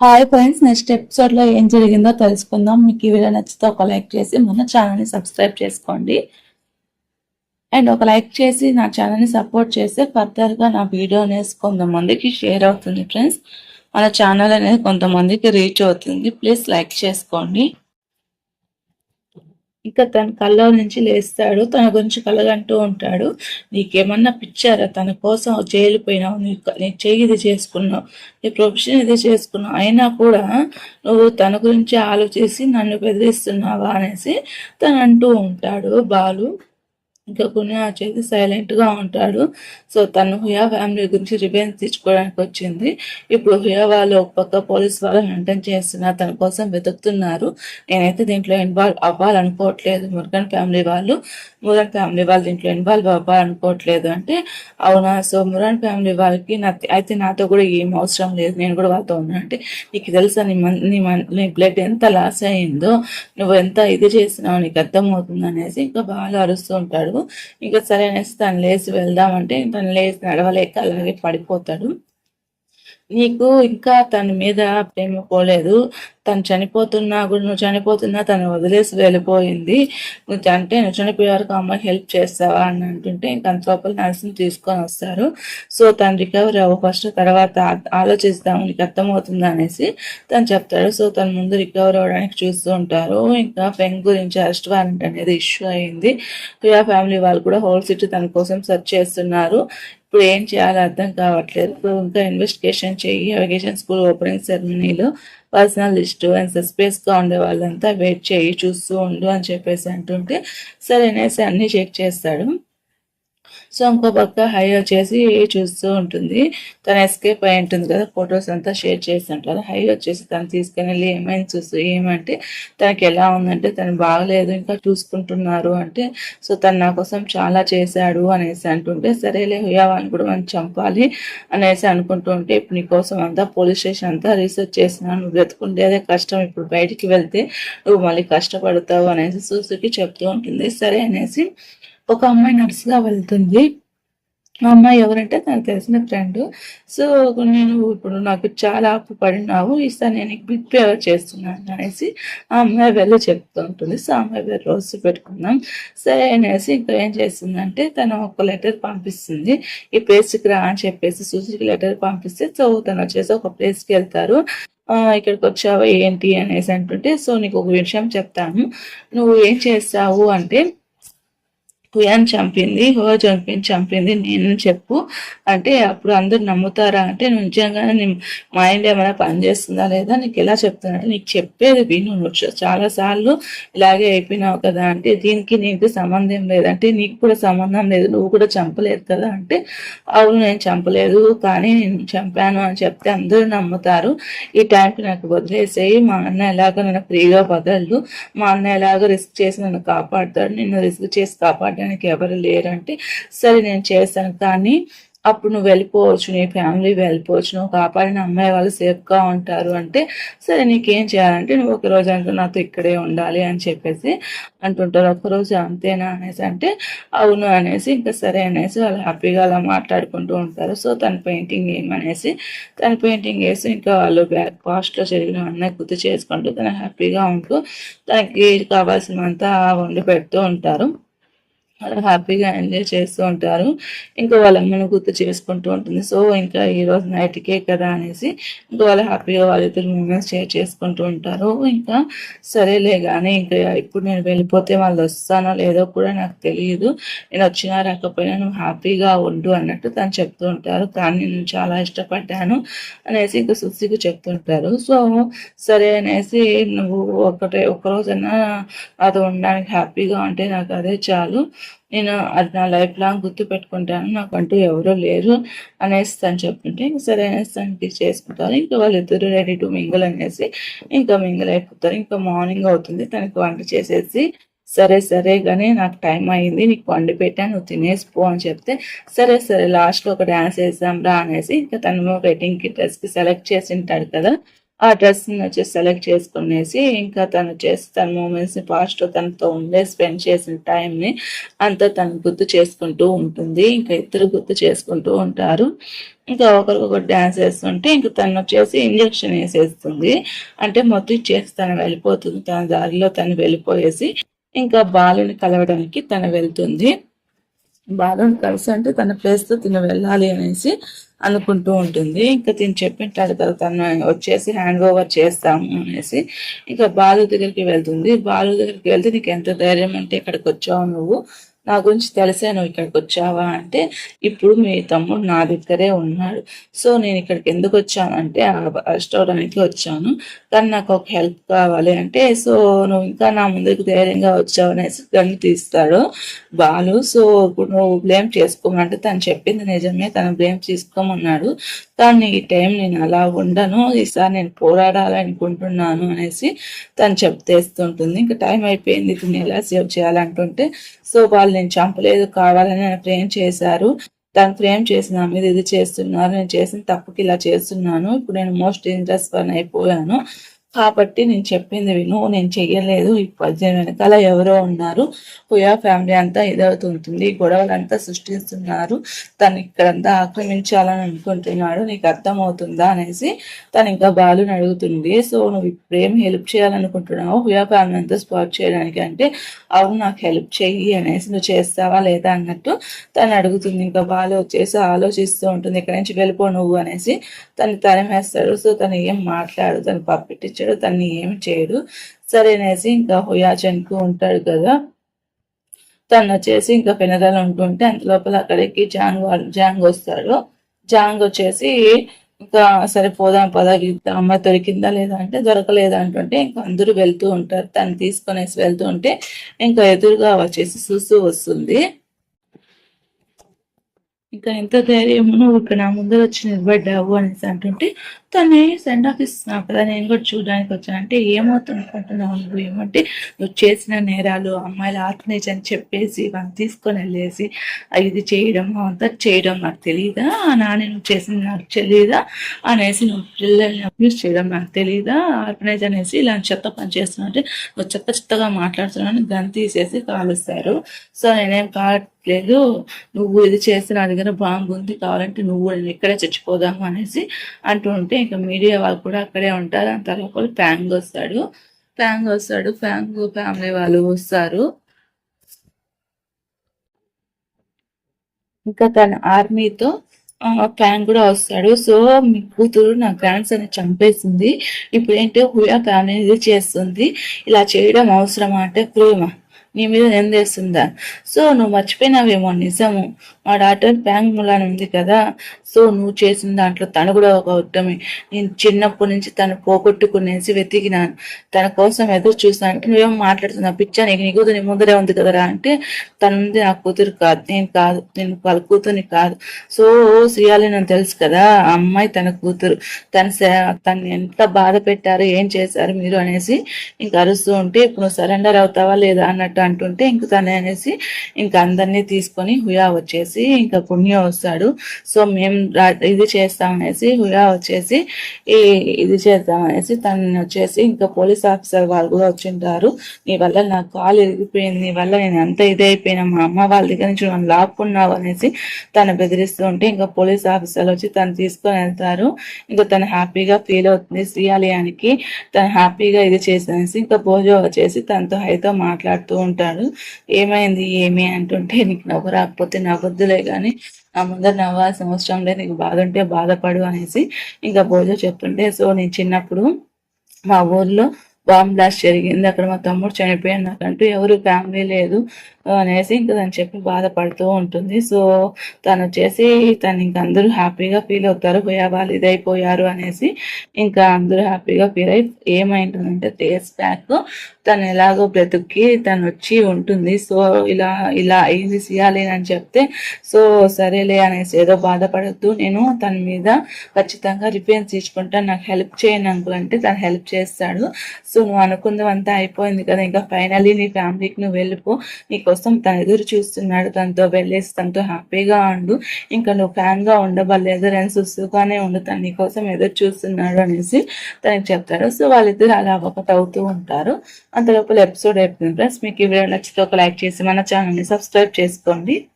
Hi friends, next ఎపిసోడ్లో ఏం జరిగిందో తెలుసుకుందాం. మీకు ఈ వీడియో నచ్చితే ఒక లైక్ చేసి మన ఛానల్ని సబ్స్క్రైబ్ చేసుకోండి. అండ్ ఒక లైక్ చేసి నా ఛానల్ని సపోర్ట్ చేస్తే ఫర్దర్గా నా వీడియో అనేది కొంతమందికి షేర్ అవుతుంది ఫ్రెండ్స్. మన ఛానల్ అనేది కొంతమందికి రీచ్ అవుతుంది. ప్లీజ్ లైక్ చేసుకోండి. ఇంకా తన కళ్ళ నుంచి లేస్తాడు, తన గురించి కలగంటూ ఉంటాడు. నీకేమన్నా పిచ్చారా? తన కోసం జైలు పోయినావు, నీ చెయ్యి ఇది చేసుకున్నావు, నీ ప్రొఫెషన్ ఇది చేసుకున్నావు, అయినా కూడా నువ్వు తన గురించి ఆలోచించి నన్ను బెదిరిస్తున్నావా అనేసి తను అంటూ ఉంటాడు బాలు. ఇంకా కొన్ని వచ్చేసి సైలెంట్గా ఉంటాడు. సో తను హుయా ఫ్యామిలీ గురించి రివెంజ్ తీసుకోవడానికి వచ్చింది. ఇప్పుడు హుయా వాళ్ళు ఒక పక్క పోలీస్ వాళ్ళు మెయింటైన్ చేస్తున్నారు, తన కోసం వెతుకుతున్నారు. నేనైతే దీంట్లో ఇన్వాల్వ్ అవ్వాలనుకోవట్లేదు. మురుగన్ ఫ్యామిలీ వాళ్ళు దీంట్లో ఇన్వాల్వ్ అవ్వాలనుకోవట్లేదు అంటే, అవునా? సో మురాన్ ఫ్యామిలీ వాళ్ళకి అయితే నాతో కూడా ఏం అవసరం లేదు, నేను కూడా వాళ్ళతో ఉన్నా అంటే, నీకు తెలుసా నీ బ్లడ్ ఎంత లాస్ అయిందో, నువ్వు ఎంత ఇది చేసినావు నీకు అర్థమవుతుంది అనేసి ఇంకా బాగా అరుస్తూ ఉంటాడు. ఇంకా సరే అనేసి తను లేచి వెళ్దామంటే తను లేచి నడవలేక అలాగే పడిపోతాడు. నీకు ఇంకా తన మీద ప్రేమ పోలేదు, తను చనిపోతున్నా కూడా నువ్వు చనిపోతున్నా తను వదిలేసి వెళ్ళిపోయింది, నువ్వు చనిపోయే వరకు అమ్మాయి హెల్ప్ చేస్తావా అని అంటుంటే ఇంక అంతలోపల నర్సుని తీసుకొని వస్తారు. సో తను రికవరీ అవ్వ ఫస్ట్, తర్వాత ఆలోచిస్తాము నీకు అర్థమవుతుంది అనేసి తను చెప్తాడు. సో తను ముందు రికవర్ అవ్వడానికి చూస్తూ ఉంటారు. ఇంకా పెంగ్ గురించి అరెస్ట్ వారెంట్ అనేది ఇష్యూ అయింది. ప్రియా ఫ్యామిలీ వాళ్ళు కూడా హోల్ సిటీ తన కోసం సెర్చ్ చేస్తున్నారు. ఇప్పుడు ఏం చేయాలో అర్థం కావట్లేదు. ఇప్పుడు ఇంకా ఇన్వెస్టిగేషన్ చెయ్యి, ఎవిగేషన్ స్కూల్ ఓపెనింగ్ సెరమనీలో పర్సనల్ లిస్టు అండ్ సస్పెన్స్గా ఉండే వాళ్ళంతా వెయిట్ చేయి, చూస్తూ ఉండు అని చెప్పేసి అంటుంటే సరే అనేసి అన్నీ చెక్ చేస్తాడు. సో ఇంకో పక్క హై వచ్చేసి చూస్తూ ఉంటుంది. తను ఎస్కేప్ అయి ఉంటుంది కదా, ఫొటోస్ అంతా షేర్ చేసి ఉంటారు. హై వచ్చేసి తను తీసుకుని వెళ్ళి ఏమైనా చూస్తూ ఏమంటే తనకి ఎలా ఉందంటే తను బాగలేదు, ఇంకా చూసుకుంటున్నారు అంటే, సో తను నా కోసం చాలా చేశాడు అనేసి అంటుంటే సరేలే హుయావాన్ని కూడా మనం చంపాలి అనేసి అనుకుంటూ ఉంటే, ఇప్పుడు నీ కోసం అంతా పోలీస్ స్టేషన్ అంతా రీసెర్చ్ చేసినా, నువ్వు బ్రతుకుండేదే కష్టం, ఇప్పుడు బయటికి వెళ్తే నువ్వు మళ్ళీ కష్టపడతావు అనేసి సూసుకి చెప్తూ ఉంటుంది. సరే అనేసి ఒక అమ్మాయి నర్సుగా వెళ్తుంది. ఆ అమ్మాయి ఎవరంటే తనకు తెలిసిన ఫ్రెండ్. సో నేను ఇప్పుడు నాకు చాలా అప్పు పడినావు, ఈసారి నేను బిగ్ ఫేవర్ చేస్తున్నాను అనేసి ఆ అమ్మాయి వెళ్ళి చెప్తూ ఉంటుంది. సో ఆ అమ్మాయి వెళ్ళి రోజు పెట్టుకున్నాం. సరే అనేసి ఇంకా ఏం చేస్తుందంటే తను ఒక లెటర్ పంపిస్తుంది, ఈ ప్లేస్కి రా అని చెప్పేసి సూచికి లెటర్ పంపిస్తే, సో తను వచ్చేసి ఒక ప్లేస్కి వెళ్తారు. ఇక్కడికి వచ్చావు ఏంటి అనేసి అంటుంటే, సో నీకు ఒక విషయం చెప్తాను, నువ్వు ఏం చేస్తావు అంటే హుయాన్ చంపింది, చంపింది నేను చెప్పు అంటే అప్పుడు అందరు నమ్ముతారా అంటే, నువ్వు నిజంగానే మైండ్ ఏమైనా పనిచేస్తుందా లేదా, నీకు ఎలా చెప్తానంటే నీకు చెప్పేది విను, నువ్వు చాలాసార్లు ఇలాగే అయిపోయినావు కదా అంటే, దీనికి నీకు సంబంధం లేదంటే నీకు కూడా సంబంధం లేదు, నువ్వు కూడా చంపలేదు కదా అంటే, అవును నేను చంపలేదు కానీ నేను చంపాను అని చెప్తే అందరూ నమ్ముతారు. ఈ టైంకి నాకు వదిలేసేయి, మా అన్న ఎలాగో నన్ను ఫ్రీగా వదలడు, మా అన్న ఎలాగో రిస్క్ చేసి నన్ను కాపాడుతాడు, నిన్ను రిస్క్ చేసి కాపాడడానికి ఎవరు లేరంటే, సరే నేను చేస్తాను కానీ అప్పుడు నువ్వు వెళ్ళిపోవచ్చు, నీ ఫ్యామిలీ వెళ్ళిపోవచ్చు, నువ్వు కాపాడిన అమ్మాయి వాళ్ళు సేఫ్గా ఉంటారు అంటే, సరే నీకేం చేయాలంటే నువ్వు ఒకరోజు అంటూ నాతో ఇక్కడే ఉండాలి అని చెప్పేసి అంటుంటారు. ఒక్కరోజు అంతేనా అనేసి అంటే అవును అనేసి ఇంకా సరే అనేసి వాళ్ళు హ్యాపీగా అలా మాట్లాడుకుంటూ ఉంటారు. సో తన పెయింటింగ్ ఏమనేసి తన పెయింటింగ్ వేసి ఇంకా వాళ్ళు బ్యాక్ పాస్ట్లో జరిగిన అన్నయ్య గుర్తు చేసుకుంటూ తను హ్యాపీగా ఉంటూ తనకి కావాల్సినంతా వండి పెడుతూ ఉంటారు. అలా హ్యాపీగా ఎంజాయ్ చేస్తూ ఉంటారు. ఇంకా వాళ్ళ అమ్మను గుర్తు చేసుకుంటూ ఉంటుంది. సో ఇంకా ఈరోజు నైట్కే కదా అనేసి ఇంకా వాళ్ళు హ్యాపీగా వాళ్ళిద్దరు మూమెంట్స్ షేర్ చేసుకుంటూ ఉంటారు. ఇంకా సరేలే కానీ ఇంకా ఇప్పుడు నేను వెళ్ళిపోతే వాళ్ళు వస్తానో లేదో కూడా నాకు తెలియదు, నేను వచ్చినా రాకపోయినా నువ్వు హ్యాపీగా ఉండు అన్నట్టు తను చెప్తూ ఉంటారు. కానీ నేను చాలా ఇష్టపడ్డాను అనేసి ఇంకా సుశీకి చెప్తుంటారు. సో సరే అనేసి నువ్వు ఒక్కరోజన్నా నాతో ఉండడానికి హ్యాపీగా ఉంటే నాకు అదే చాలు, నేను అది నా లైఫ్ లాంగ్ గుర్తు పెట్టుకుంటాను, నాకంటూ ఎవరో లేరు అనేసి తను చెప్తుంటే ఇంక సరే అనేసి తనకి చేసుకుంటారు. ఇంకా వాళ్ళిద్దరు రెడీ టు మింగిల్ అనేసి ఇంకా మింగిల్ అయిపోతారు. ఇంకా మార్నింగ్ అవుతుంది, తనకి వంట చేసేసి సరే కానీ నాకు టైం అయింది, నీకు వండి పెట్టాను, నువ్వు తినేసిపో అని చెప్తే సరే లాస్ట్లో ఒక డ్యాన్స్ వేద్దాం రా అనేసి ఇంకా తను వెడ్డింగ్కి డ్రెస్కి సెలెక్ట్ చేసి ఉంటాడు కదా, ఆ డ్రెస్ని వచ్చేసి సెలెక్ట్ చేసుకునేసి ఇంకా తను చేసి తన మూమెంట్స్ని పాస్ట్లో తనతో ఉండే స్పెండ్ చేసిన టైంని అంతా తను గుర్తు చేసుకుంటూ ఉంటుంది. ఇంకా ఇద్దరు గుర్తు చేసుకుంటూ ఉంటారు. ఇంకా ఒకరికొకరు డ్యాన్స్ వేస్తుంటే ఇంక తను వచ్చేసి ఇంజక్షన్ వేసేస్తుంది. అంటే మొత్తం ఇచ్చేసి తను వెళ్ళిపోతుంది. తన దారిలో తను వెళ్ళిపోయేసి ఇంకా బాలుని కలవడానికి తను వెళ్తుంది. బాలుని కలిసి అంటే తన ప్లేస్తో తిను వెళ్ళాలి అనేసి అనుకుంటూ ఉంటుంది. ఇంకా తిని చెప్పింటాడు కదా తను వచ్చేసి హ్యాండ్ ఓవర్ చేస్తాము అనేసి. ఇంకా బాలు దగ్గరికి వెళ్తుంది. బాలు దగ్గరికి వెళ్తే నీకు ఎంత ధైర్యం అంటే ఇక్కడికి వచ్చావు నువ్వు, నా గురించి తెలిసే నువ్వు ఇక్కడికి వచ్చావా అంటే, ఇప్పుడు మీ తమ్ముడు నా దగ్గరే ఉన్నాడు. సో నేను ఇక్కడికి ఎందుకు వచ్చానంటే అరెస్ట్ అవడానికి వచ్చాను, కానీ నాకు ఒక హెల్ప్ కావాలి అంటే, సో నువ్వు ఇంకా నా ముందుకు ధైర్యంగా వచ్చావు అనేసి గన్ను తీస్తాడు బాలు. సో ఇప్పుడు నువ్వు బ్లేమ్ చేసుకోమంటే తను చెప్పింది నిజమే, తను బ్లేమ్ తీసుకోమన్నాడు, కానీ ఈ టైం నేను అలా ఉండను, ఈసారి నేను పోరాడాలనుకుంటున్నాను అనేసి తను చెప్తేస్తుంటుంది. ఇంకా టైం అయిపోయింది, దీన్ని ఎలా సేవ్ చేయాలంటుంటే, సో వాళ్ళు నేను చంపలేదు, కావాలని నన్ను ఫ్రేమ్ చేశారు, తను ఫ్రేమ్ చేసి నా మీద ఇది చేస్తున్నారు, నేను చేసిన తప్పుకి ఇలా చేస్తున్నాను, ఇప్పుడు నేను మోస్ట్ డేంజరస్ వన్ అయిపోయాను, కాబట్టి నేను చెప్పింది విను, నేను చెయ్యలేదు, ఈ పద్యం వెనకాల ఎవరో ఉన్నారు, హుయా ఫ్యామిలీ అంతా ఇదవుతుంటుంది, గొడవలంతా సృష్టిస్తున్నారు, తను ఇక్కడంతా ఆక్రమించాలని అనుకుంటున్నాడు, నీకు అర్థమవుతుందా అనేసి తను ఇంకా బాలుని అడుగుతుంది. సో నువ్వు ఇప్పుడు ఏం హెల్ప్ చేయాలనుకుంటున్నావు హుయా ఫ్యామిలీ అంతా స్పాట్ చేయడానికి అంటే, అవును నాకు హెల్ప్ చెయ్యి అనేసి, నువ్వు చేస్తావా లేదా అన్నట్టు తను అడుగుతుంది. ఇంకా బాలు వచ్చేసి ఆలోచిస్తూ ఉంటుంది, ఇక్కడ నుంచి వెళ్ళిపో నువ్వు అనేసి తను తరిమేస్తాడు. సో తను ఏం మాట్లాడు, తను పప్పిట్టించాడు, తన్ని ఏమి చేయడు. సరే అనేసి ఇంకా హుయా చనిపోతూ ఉంటాడు కదా, తను వచ్చేసి ఇంకా పెనదల ఉంటుంటే అంత లోపల అక్కడికి జాంగ్ వస్తాడు. జాంగ్ వచ్చేసి ఇంకా సరే పోదాం పద, అమ్మాయి దొరికిందా లేదా అంటే దొరకలేదా అంటుంటే ఇంకా అందరూ వెళ్తూ ఉంటారు. తను తీసుకొనేసి వెళ్తూ ఉంటే ఇంకా ఎదురుగా వచ్చేసి చూస్తూ వస్తుంది. ఇంకా ఎంత ధైర్యం నువ్వు ఇక్కడ నా ముందర వచ్చి నిలబడ్డావు అనేసి అంటుంటే, తను సెండ్ ఆఫ్ ఇస్తున్నావు కదా, నేను కూడా చూడడానికి వచ్చాను అంటే, ఏమవుతుంది అనుకుంటున్నావు నువ్వు, ఏమంటే నువ్వు చేసిన నేరాలు అమ్మాయిల ఆత్మీయత అని చెప్పేసి వాళ్ళని తీసుకొని వెళ్ళేసి ఇది చేయడం అంతా చేయడం నాకు తెలియదా, నాని నువ్వు చేసింది నాకు తెలియదా అనేసి, నువ్వు పిల్లల్ని అబ్యూస్ చేయడం నాకు తెలియదా, ఆర్గనైజ్ అనేసి ఇలాంటి చెత్త పని చేస్తున్నావు అంటే, నువ్వు చెత్తగా మాట్లాడుతున్నావు గన్ తీసేసి కాలుస్తారు. సో నేనేం లేదు, నువ్వు ఇది చేస్తే నా దగ్గర బాగుంది, కావాలంటే నువ్వు నేను ఇక్కడే చచ్చిపోదాము అనేసి అంటూ ఉంటే ఇంకా మీడియా వాళ్ళు కూడా అక్కడే ఉంటారు. అంత లోపల ఫ్యాంగ్ వస్తాడు. ఫ్యాంగ్ ఫ్యామిలీ వాళ్ళు వస్తారు. ఇంకా తన ఆర్మీతో ఫ్యాంగ్ కూడా వస్తాడు. సో మీ కూతురు నా గ్రాండ్ సన్ చంపేసింది, ఇప్పుడు ఏంటో హుయా ఫ్యామిలీ ఇది చేస్తుంది, ఇలా చేయడం అవసరమా అంటే, ప్రేమ నీ మీద నిందేస్తుందా, సో నువ్వు మర్చిపోయినావేమో నిజము, మా డాటర్ ప్యాంగ్ ములాన్ ఉంది కదా, సో నువ్వు చేసిన దాంట్లో తను కూడా ఒక ఉత్తమి, నేను చిన్నప్పటి నుంచి తను పోగొట్టుకునేసి వెతికినాను, తన కోసం ఎదురు చూసాను అంటే, నువ్వేమో మాట్లాడుతున్నా పిచ్చా, నీ కూతురు నీ ముందరే ఉంది కదరా అంటే, తనుంది నా కూతురు కాదు, నేను వాళ్ళ కూతుర్ని కాదు, సో శ్రీయాలి నన్ను తెలుసు కదా, ఆ అమ్మాయి తన కూతురు, తను ఎంత బాధ పెట్టారు, ఏం చేశారు మీరు అనేసి ఇంక అరుస్తూ ఉంటే, ఇప్పుడు నువ్వు సరెండర్ అవుతావా లేదా అన్నట్టు అంటుంటే, ఇంక తను అనేసి ఇంకా అందరినీ తీసుకొని హుయా వచ్చేసి ఇంకా పుణ్య వస్తాడు. సో మేము ఇది చేస్తామనేసి హుయా వచ్చేసి ఇది చేద్దామనేసి తను వచ్చేసి ఇంకా పోలీస్ ఆఫీసర్ వాళ్ళు కూడా వచ్చింటారు. నీ వల్ల నా కాలు ఇరిగిపోయింది, నీ వల్ల నేను అంత ఇదైపోయినా, మా అమ్మ వాళ్ళ దగ్గర నుంచి మనం లాక్కున్నావు అనేసి తను బెదిరిస్తూ ఉంటే ఇంకా పోలీస్ ఆఫీసర్లు వచ్చి తను తీసుకొని వెళ్తారు. ఇంకా తను హ్యాపీగా ఫీల్ అవుతుంది, శ్రీయాలయానికి తను హ్యాపీగా ఇది చేసేసి ఇంకా భోజో వచ్చేసి తనతో హైతో మాట్లాడుతూ ఉంటాడు. ఏమైంది ఏమి అంటుంటే, నీకు నవ్వు రాకపోతే నవ్వొద్దులే కానీ నా ముందర నవ్వాల్సిన అవసరం లేదు, నీకు బాధ ఉంటే బాధపడు అనేసి ఇంకా భోజో చెప్తుంటే, సో నేను చిన్నప్పుడు మా ఊర్లో బాంబ్ బ్లాస్ట్ జరిగింది, అక్కడ మా తమ్ముడు చనిపోయాడు, నాకంటూ ఎవరు ఫ్యామిలీ లేదు అనేసి ఇంకా తను చెప్పి బాధపడుతూ ఉంటుంది. సో తను వచ్చేసి తను ఇంకా అందరూ హ్యాపీగా ఫీల్ అవుతారు, హుయా వాళ్ళు ఇదైపోయారు అనేసి ఇంకా అందరూ హ్యాపీగా ఫీల్ అయ్యి, ఏమైంటుందంటే డేస్ బ్యాక్ తను ఎలాగో బ్రతుక్కి తను వచ్చి ఉంటుంది. సో ఇలా ఇలా అయింది చేయాలి అని చెప్తే, సో సరేలే అనేసి ఏదో బాధపడద్దు, నేను తన మీద ఖచ్చితంగా రిపెన్స్ తీసుకుంటాను, నాకు హెల్ప్ చేయను అంకుల్ అంటే తను హెల్ప్ చేస్తాడు. సో నువ్వు అనుకున్నదంతా అయిపోయింది కదా, ఇంకా ఫైనల్లీ నీ ఫ్యామిలీకి నువ్వు వెళ్ళిపో, నీకోసం తను ఎదురు చూస్తున్నాడు, తనతో వెళ్ళేసి తనతో హ్యాపీగా ఉండు, ఇంకా నువ్వు ఫ్యాన్గా ఉండబడలేదు అని సుస్తుగానే ఉండు, తను నీకోసం ఎదురు చూస్తున్నాడు అనేసి తనకి చెప్తాడు. సో వాళ్ళిద్దరు అలా ఒకటి అవుతూ ఉంటారు. అంత లోపల ఎపిసోడ్ అయిపోయింది ఫ్రెండ్స్. మీకు ఈ వీడియో నచ్చితే ఒక లైక్ చేసి మన ఛానల్ని సబ్స్క్రైబ్ చేసుకోండి.